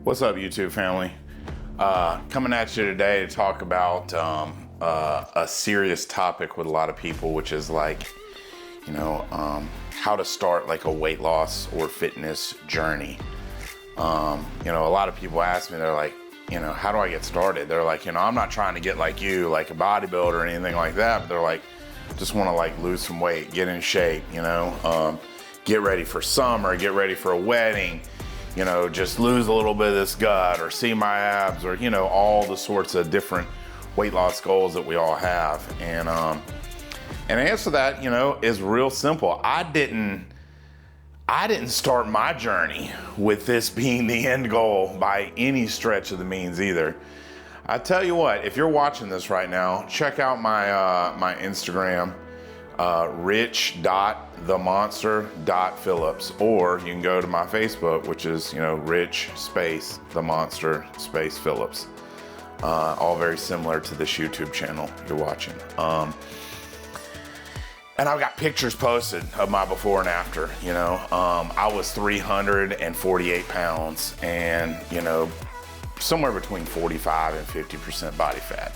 What's up, YouTube family? Coming at you today to talk about a serious topic with a lot of people, which is like, how to start like a weight loss or fitness journey. A lot of people ask me, they're like, how do I get started? They're like, I'm not trying to get like you, like a bodybuilder or anything like that, but they're like, just want to like lose some weight, get in shape, get ready for summer, get ready for a wedding, just lose a little bit of this gut or see my abs or, all the sorts of different weight loss goals that we all have. And the answer to that, is real simple. I didn't start my journey with this being the end goal by any stretch of the means either. I tell you what, if you're watching this right now, check out my my Instagram, rich.themonster.phillips, or you can go to my Facebook, which is, Rich space the monster space Phillips. All very similar to this YouTube channel you're watching. And I've got pictures posted of my before and after. I was 348 pounds and, somewhere between 45 and 50% body fat.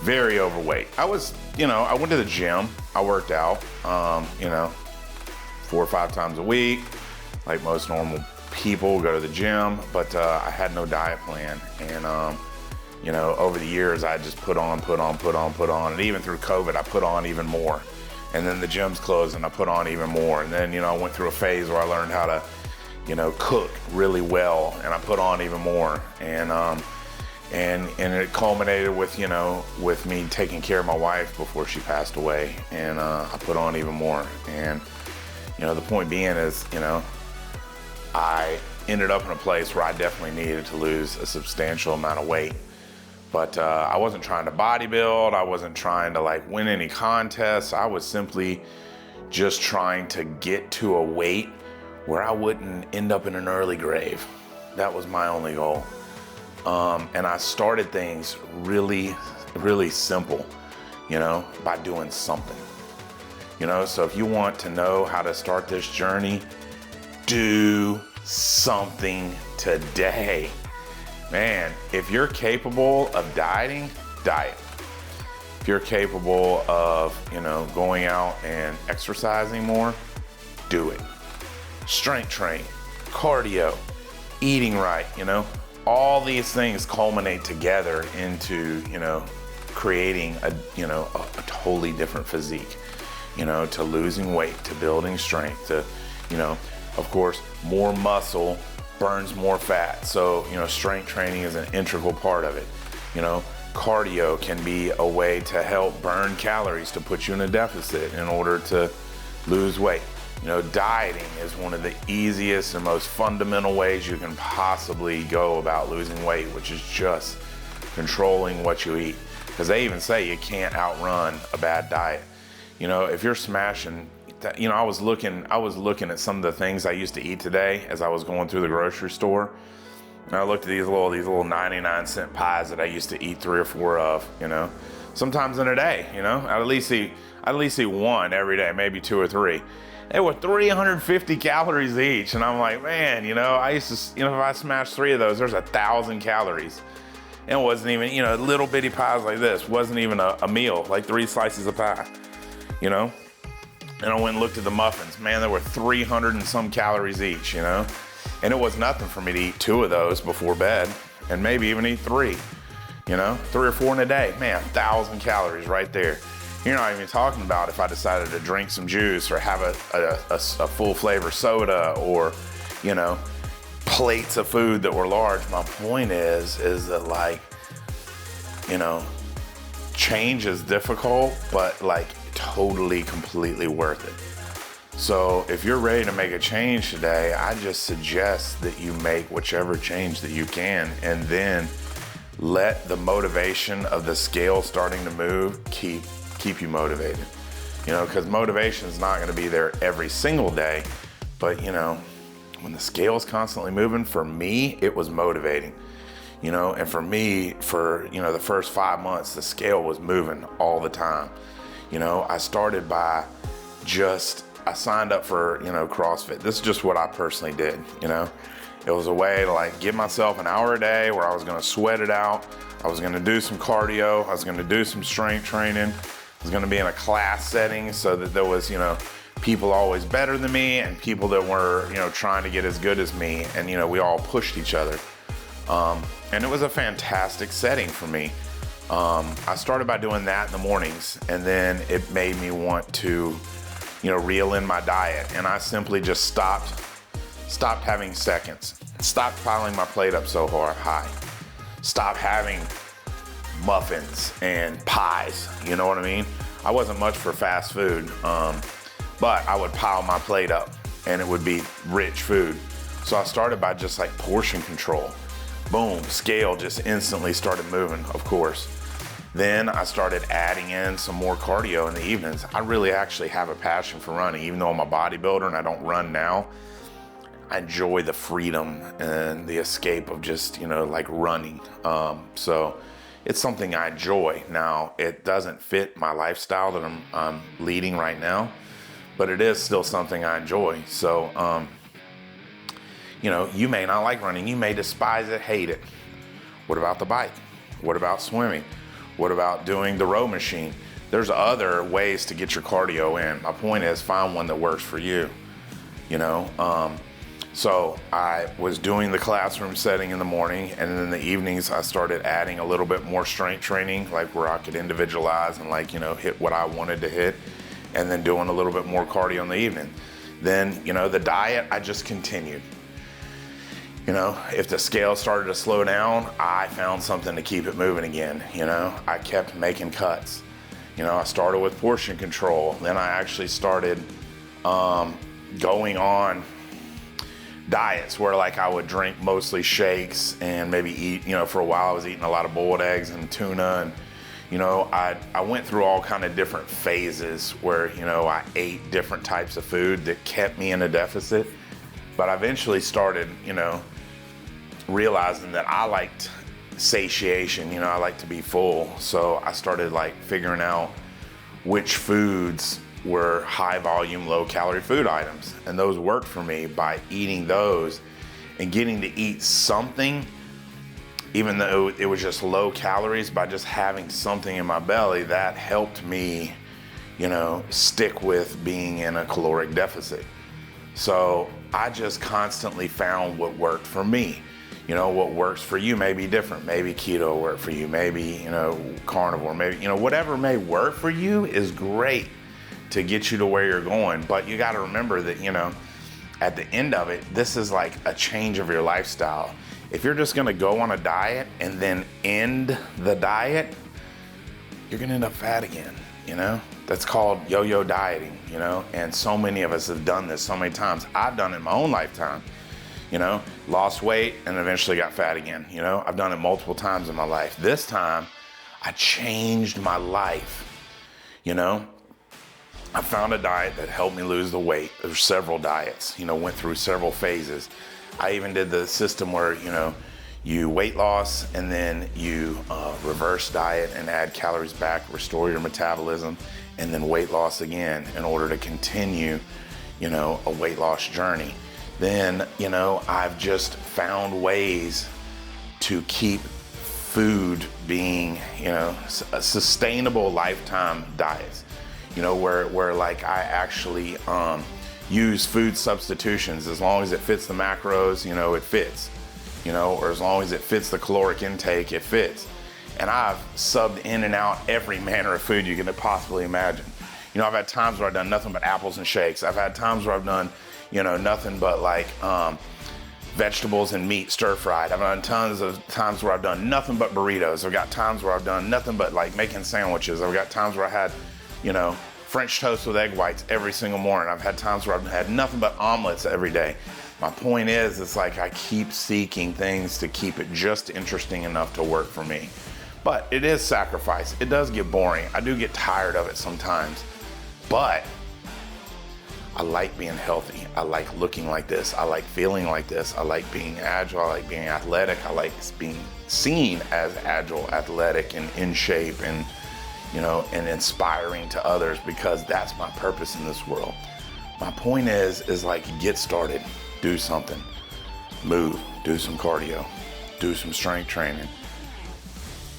Very overweight. I was, I went to the gym. I worked out, 4 or 5 times a week, like most normal people go to the gym, but I had no diet plan. And, over the years, I just put on. And even through COVID, I put on even more. And then the gym's closed and I put on even more. And then, I went through a phase where I learned how to, cook really well, and I put on even more. And it culminated with, with me taking care of my wife before she passed away. And I put on even more. And, the point being is, I ended up in a place where I definitely needed to lose a substantial amount of weight. But I wasn't trying to bodybuild. I wasn't trying to like win any contests. I was simply just trying to get to a weight where I wouldn't end up in an early grave. That was my only goal. And I started things really, really simple, by doing something. So if you want to know how to start this journey, do something today. Man, if you're capable of dieting, diet. If you're capable of, going out and exercising more, do it. Strength train, cardio, eating right, all these things culminate together into, creating a totally different physique, to losing weight, to building strength, to, of course, more muscle burns more fat. So, strength training is an integral part of it. Cardio can be a way to help burn calories to put you in a deficit in order to lose weight. Dieting is one of the easiest and most fundamental ways you can possibly go about losing weight, which is just controlling what you eat. Because they even say you can't outrun a bad diet. If you're smashing, I was looking at some of the things I used to eat today as I was going through the grocery store. And I looked at these little 99-cent pies that I used to eat 3 or 4 of, sometimes in a day, I'd at least eat one every day, maybe 2 or 3. They were 350 calories each. And I'm like, man, I used to, if I smashed 3 of those, there's 1,000 calories. And it wasn't even, little bitty pies like this, wasn't even a meal, like 3 slices of pie, And I went and looked at the muffins. Man, there were 300 and some calories each, And it was nothing for me to eat 2 of those before bed and maybe even eat 3, 3 or 4 in a day. Man, 1,000 calories right there. You're not even talking about if I decided to drink some juice or have a full flavor soda or, plates of food that were large. My point is that like, change is difficult, but like totally, completely worth it. So if you're ready to make a change today, I just suggest that you make whichever change that you can, and then let the motivation of the scale starting to move keep you motivated. Because motivation is not going to be there every single day, but when the scale is constantly moving, for me, it was motivating. And for me, for the first 5 months, the scale was moving all the time. I started by I signed up for, CrossFit. This is just what I personally did, It was a way to like give myself an hour a day where I was gonna sweat it out. I was gonna do some cardio. I was gonna do some strength training. I was gonna be in a class setting so that there was, people always better than me and people that were, trying to get as good as me. And, we all pushed each other. And it was a fantastic setting for me. I started by doing that in the mornings, and then it made me want to, reel in my diet. And I simply just stopped having seconds, stopped piling my plate up so high, stopped having muffins and pies, you know what I mean? I wasn't much for fast food, but I would pile my plate up and it would be rich food. So I started by just like portion control. Boom, scale just instantly started moving, of course. Then I started adding in some more cardio in the evenings. I really actually have a passion for running, even though I'm a bodybuilder and I don't run now. I enjoy the freedom and the escape of just, like running. So it's something I enjoy. Now, it doesn't fit my lifestyle that I'm leading right now, but it is still something I enjoy. So, you may not like running. You may despise it, hate it. What about the bike? What about swimming? What about doing the row machine? There's other ways to get your cardio in. My point is, find one that works for you, So I was doing the classroom setting in the morning, and then in the evenings I started adding a little bit more strength training, like where I could individualize and hit what I wanted to hit, and then doing a little bit more cardio in the evening. Then, the diet, I just continued. If the scale started to slow down, I found something to keep it moving again. I kept making cuts. I started with portion control. Then I actually started going on diets where I would drink mostly shakes and maybe eat, for a while I was eating a lot of boiled eggs and tuna, and I went through all kind of different phases where I ate different types of food that kept me in a deficit. But I eventually started realizing that I liked satiation, I like to be full. So I started figuring out which foods were high volume, low calorie food items. And those worked for me by eating those and getting to eat something, even though it was just low calories, by just having something in my belly that helped me, stick with being in a caloric deficit. So I just constantly found what worked for me. What works for you may be different. Maybe keto will work for you. Maybe, carnivore, maybe, whatever may work for you is great to get you to where you're going. But you got to remember that, at the end of it, this is like a change of your lifestyle. If you're just going to go on a diet and then end the diet, you're going to end up fat again, That's called yo-yo dieting, And so many of us have done this so many times. I've done it in my own lifetime, lost weight and eventually got fat again, I've done it multiple times in my life. This time, I changed my life, I found a diet that helped me lose the weight. There's several diets, went through several phases. I even did the system where, you weight loss and then you reverse diet and add calories back, restore your metabolism, and then weight loss again in order to continue, a weight loss journey. Then, I've just found ways to keep food being, a sustainable lifetime diets. Where I actually use food substitutions. As long as it fits the macros, it fits, or as long as it fits the caloric intake, it fits. And I've subbed in and out every manner of food you can possibly imagine. I've had times where I've done nothing but apples and shakes. I've had times where I've done, nothing but vegetables and meat stir fried. I've done tons of times where I've done nothing but burritos. I've got times where I've done nothing but making sandwiches. I've got times where I had French toast with egg whites every single morning. I've had times where I've had nothing but omelets every day. My point is, it's I keep seeking things to keep it just interesting enough to work for me. But it is sacrifice. It does get boring. I do get tired of it sometimes. But I like being healthy. I like looking like this. I like feeling like this. I like being agile. I like being athletic. I like being seen as agile, athletic, and in shape, and and inspiring to others, because that's my purpose in this world. My point is get started, do something. Move, do some cardio, do some strength training.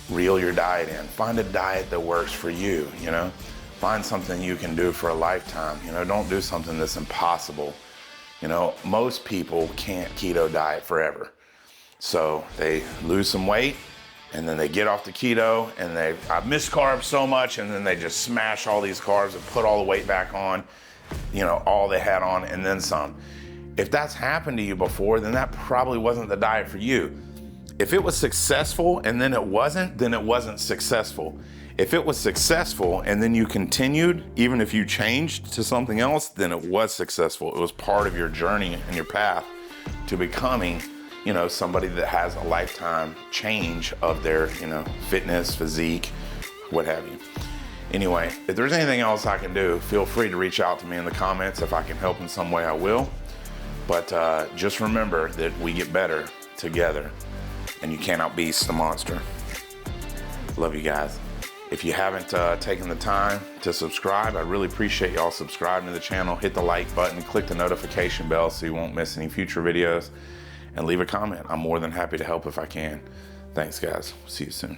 Reel your diet in. Find a diet that works for you, you know? Find something you can do for a lifetime, you know? Don't do something that's impossible. You know, most people can't keto diet forever. So they lose some weight and then they get off the keto and I've missed carbs so much, and then they just smash all these carbs and put all the weight back on, you know, all they had on and then some. If that's happened to you before, then that probably wasn't the diet for you. If it was successful and then it wasn't successful. If it was successful and then you continued, even if you changed to something else, then it was successful. It was part of your journey and your path to becoming, you know, somebody that has a lifetime change of their, you know, fitness, physique, what have you. Anyway, if there's anything else I can do, feel free to reach out to me in the comments. If I can help in some way, I will. But just remember that we get better together, and you can't outbeast the monster. Love you guys. If you haven't taken the time to subscribe, I really appreciate y'all subscribing to the channel. Hit the like button, click the notification bell so you won't miss any future videos, and leave a comment. I'm more than happy to help if I can. Thanks, guys. See you soon.